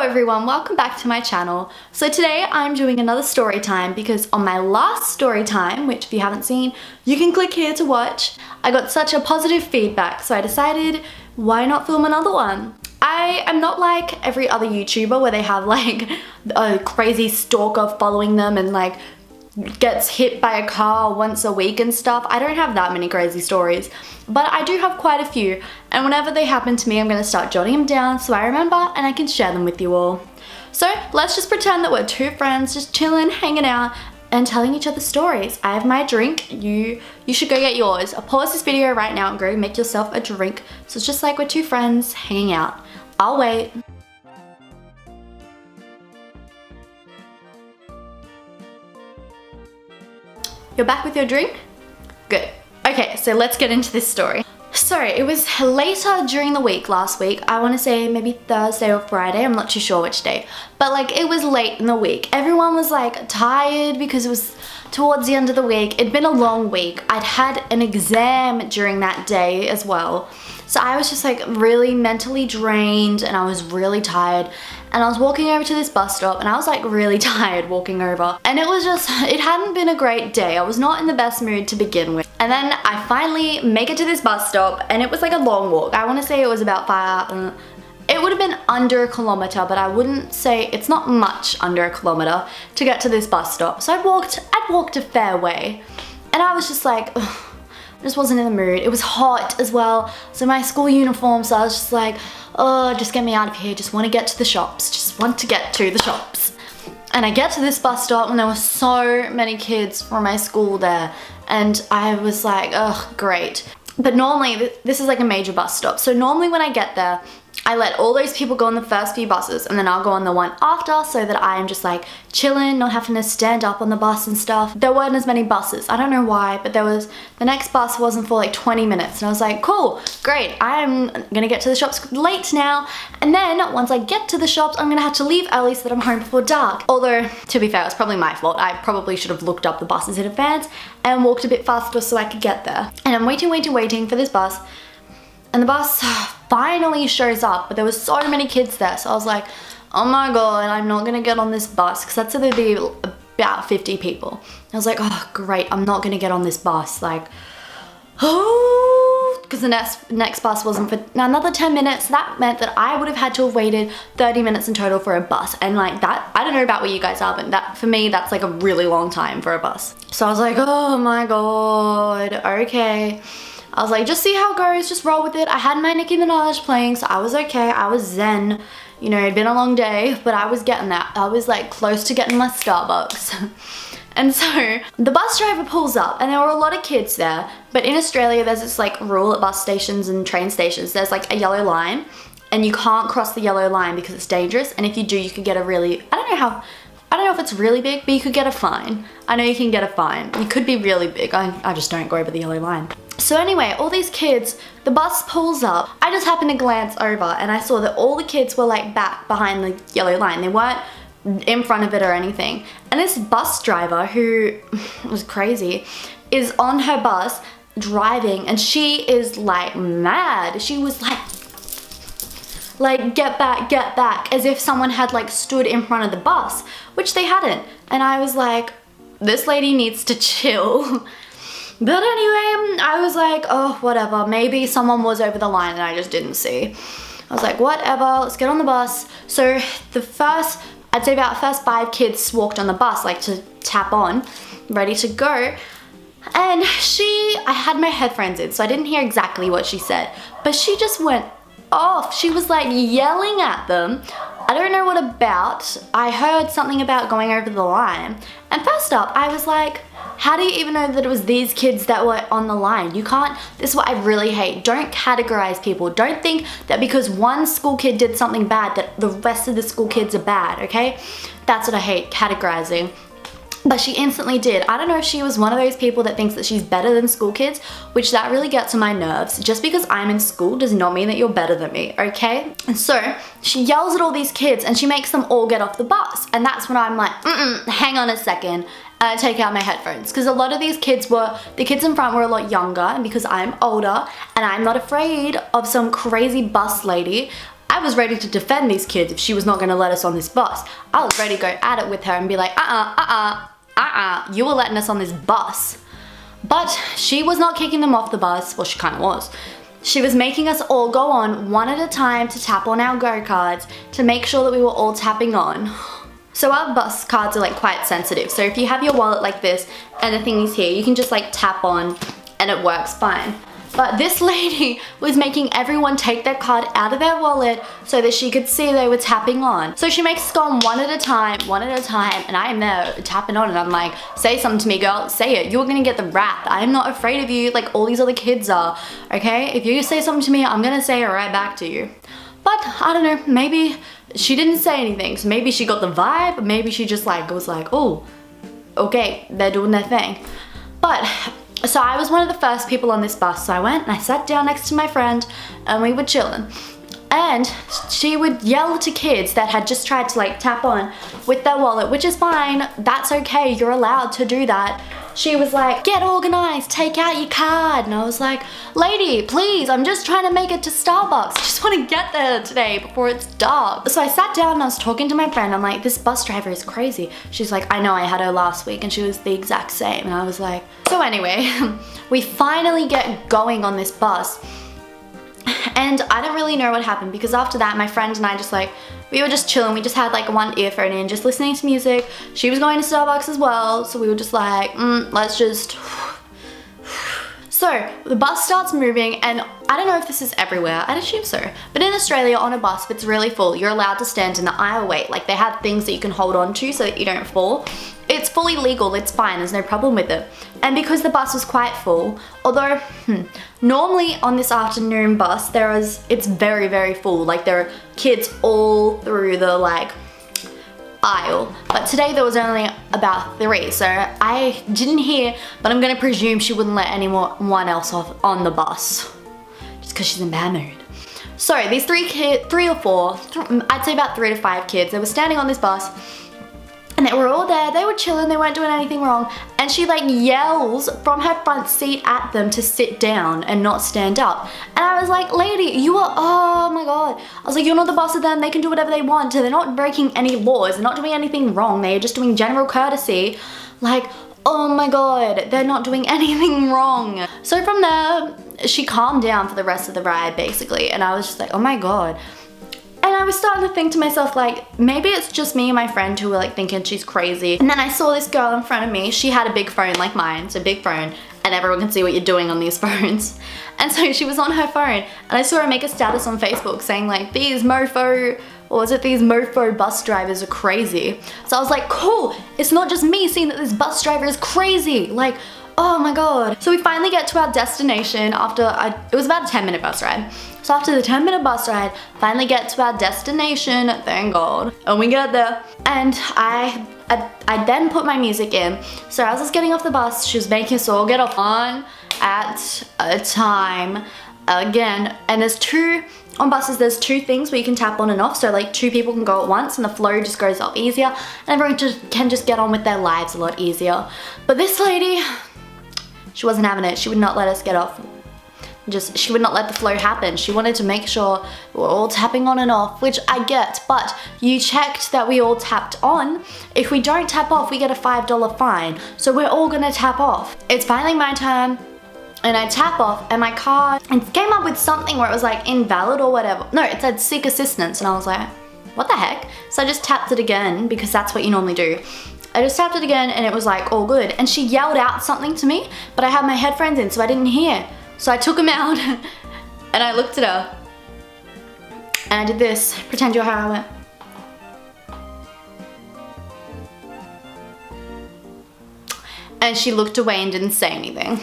everyone, welcome back to my channel. So today I'm doing another story time because on my last story time, which if you haven't seen, you can click here to watch, I got such a positive feedback, so I decided why not film another one? I am not like every other YouTuber where they have like a crazy stalker following them and like gets hit by a car once a week and stuff. I don't have that many crazy stories, but I do have quite a few, and whenever they happen to me I'm going to start jotting them down so I remember and I can share them with you all. So let's just pretend that we're two friends just chilling, hanging out and telling each other stories. I have my drink, you should go get yours. I'll pause this video right now and go make yourself a drink. So it's just like we're two friends hanging out. I'll wait. You're back with your drink? Good. Okay, so let's get into this story. So it was later during the week last week. I want to say maybe Thursday or Friday. I'm not too sure which day. But like it was late in the week. Everyone was like tired because it was towards the end of the week. It'd been a long week. I'd had an exam during that day as well. So I was just like really mentally drained and I was really tired. And I was walking over to this bus stop and I was like really tired walking over. And it hadn't been a great day. I was not in the best mood to begin with. And then I finally make it to this bus stop and it was like a long walk. I want to say it was about it would have been under a kilometer, but I wouldn't say, it's not much under a kilometer to get to this bus stop. So I'd walked a fair way and I was just like, ugh. I just wasn't in the mood. It was hot as well. So my school uniform, so I was just like, oh, just get me out of here. Just want to get to the shops. Just want to get to the shops. And I get to this bus stop and there were so many kids from my school there. And I was like, oh, great. But normally, this is like a major bus stop. So normally when I get there, I let all those people go on the first few buses and then I'll go on the one after so that I'm just like chilling, not having to stand up on the bus and stuff. There weren't as many buses. I don't know why, but the next bus wasn't for like 20 minutes. And I was like, cool, great. I'm gonna get to the shops late now. And then once I get to the shops, I'm gonna have to leave early so that I'm home before dark. Although, to be fair, it's probably my fault. I probably should have looked up the buses in advance and walked a bit faster so I could get there. And I'm waiting for this bus. And the bus finally shows up, but there was so many kids there. So I was like, oh my God, I'm not gonna get on this bus because that's gonna be about 50 people. I was like, oh great, I'm not gonna get on this bus. Like, oh, because the next bus wasn't for another 10 minutes. That meant that I would have had to have waited 30 minutes in total for a bus. And like that, I don't know about where you guys are, but that for me, that's like a really long time for a bus. So I was like, oh my God, okay. I was like, just see how it goes, just roll with it. I had my Nicki Minaj playing, so I was okay. I was zen. You know, it'd been a long day, but I was getting that. I was like close to getting my Starbucks. And so the bus driver pulls up and there were a lot of kids there. But in Australia, there's this like rule at bus stations and train stations. There's like a yellow line and you can't cross the yellow line because it's dangerous. And if you do, you could get a really, I don't know if it's really big, but you could get a fine. I know you can get a fine. You could be really big. I just don't go over the yellow line. So anyway, all these kids, the bus pulls up. I just happened to glance over and I saw that all the kids were like back behind the yellow line. They weren't in front of it or anything. And this bus driver, who was crazy, is on her bus driving and she is like mad. She was like get back, as if someone had like stood in front of the bus, which they hadn't. And I was like, this lady needs to chill. But anyway, I was like, oh, whatever. Maybe someone was over the line and I just didn't see. I was like, whatever, let's get on the bus. So I'd say about the first 5 kids walked on the bus, like to tap on, ready to go. And I had my headphones in, so I didn't hear exactly what she said, but she just went off. She was like yelling at them. I don't know what about. I heard something about going over the line. And first up, I was like, how do you even know that it was these kids that were on the line? You can't, this is what I really hate. Don't categorize people. Don't think that because one school kid did something bad that the rest of the school kids are bad, okay? That's what I hate, categorizing. But she instantly did. I don't know if she was one of those people that thinks that she's better than school kids, which that really gets on my nerves. Just because I'm in school does not mean that you're better than me, okay? And so she yells at all these kids and she makes them all get off the bus. And that's when I'm like, hang on a second. And I take out my headphones because a lot of these kids the kids in front were a lot younger, and because I'm older and I'm not afraid of some crazy bus lady, I was ready to defend these kids if she was not gonna let us on this bus. I was ready to go at it with her and be like, you were letting us on this bus. But she was not kicking them off the bus. Well, she kind of was. She was making us all go on one at a time to tap on our go-karts to make sure that we were all tapping on. So our bus cards are like quite sensitive. So if you have your wallet like this and the thing is here, you can just like tap on and it works fine. But this lady was making everyone take their card out of their wallet so that she could see they were tapping on. So she makes us go on one at a time, and I am there tapping on and I'm like, say something to me, girl, say it. You're gonna get the rap. I am not afraid of you like all these other kids are, okay? If you say something to me, I'm gonna say it right back to you. But I don't know, maybe she didn't say anything. So maybe she got the vibe, maybe she just like was like, oh, okay, they're doing their thing. But so I was one of the first people on this bus, so I went and I sat down next to my friend and we were chilling. And she would yell to kids that had just tried to like tap on with their wallet, which is fine, that's okay, you're allowed to do that. She was like, get organized, take out your card. And I was like, lady, please, I'm just trying to make it to Starbucks. I just want to get there today before it's dark. So I sat down and I was talking to my friend. I'm like, this bus driver is crazy. She's like, I know, I had her last week and she was the exact same. And I was like, so anyway, we finally get going on this bus. And I don't really know what happened because after that, my friend and I just like, we were just chilling. We just had like one earphone in, just listening to music. She was going to Starbucks as well. So we were just like, let's just. So the bus starts moving and I don't know if this is everywhere, I'd assume so. But in Australia on a bus, if it's really full, you're allowed to stand in the aisle wait. Like they have things that you can hold on to so that you don't fall. It's fully legal, it's fine, there's no problem with it. And because the bus was quite full, although normally on this afternoon bus, it's very, very full. Like there are kids all through the like aisle. But today there was only about 3, so I didn't hear, but I'm gonna presume she wouldn't let anyone else off on the bus. Just because she's in bad mood. So these 3 or 4, I'd say about 3 to 5 kids, they were standing on this bus. And they were all there, they were chilling, they weren't doing anything wrong. And she like yells from her front seat at them to sit down and not stand up. And I was like, lady, you are, oh my God. I was like, you're not the boss of them, they can do whatever they want. They're not breaking any laws, they're not doing anything wrong. They're just doing general courtesy. Like, oh my God, they're not doing anything wrong. So from there, she calmed down for the rest of the ride basically. And I was just like, oh my God. And I was starting to think to myself like, maybe it's just me and my friend who were like thinking she's crazy. And then I saw this girl in front of me. She had a big phone like mine, so big phone, and everyone can see what you're doing on these phones. And so she was on her phone and I saw her make a status on Facebook saying like, these mofo bus drivers are crazy. So I was like, cool, it's not just me seeing that this bus driver is crazy. Like, oh my God. So we finally get to our destination after, it was about a 10-minute bus ride. So after the 10-minute bus ride, finally get to our destination, thank God. And we get there and I then put my music in. So as I was getting off the bus, she was making us all get off on at a time again. And on buses, there's 2 things where you can tap on and off. So like 2 people can go at once and the flow just goes off easier. And everyone can just get on with their lives a lot easier. But this lady, she wasn't having it. She would not let us get off. She would not let the flow happen. She wanted to make sure we're all tapping on and off, which I get, but you checked that we all tapped on. If we don't tap off, we get a $5 fine. So we're all gonna tap off. It's finally my turn and I tap off and my card came up with something where it was like invalid or whatever. No, it said seek assistance and I was like, what the heck? So I just tapped it again because that's what you normally do. I just tapped it again and it was like all good. And she yelled out something to me, but I had my headphones in so I didn't hear. So I took them out and I looked at her and I did this, pretend you're her, I went. And she looked away and didn't say anything.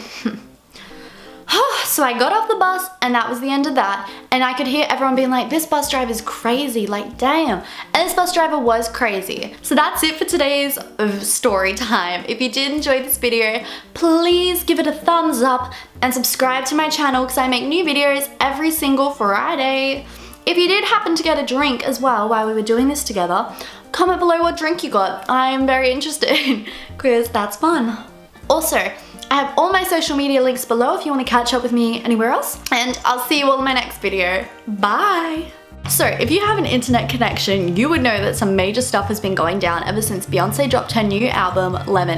So I got off the bus and that was the end of that. And I could hear everyone being like, this bus driver's crazy, like damn. And this bus driver was crazy. So that's it for today's story time. If you did enjoy this video, please give it a thumbs up and subscribe to my channel because I make new videos every single Friday. If you did happen to get a drink as well while we were doing this together, comment below what drink you got. I'm very interested because that's fun. Also, I have all my social media links below if you want to catch up with me anywhere else. And I'll see you all in my next video. Bye! So if you have an internet connection, you would know that some major stuff has been going down ever since Beyonce dropped her new album, Lemon.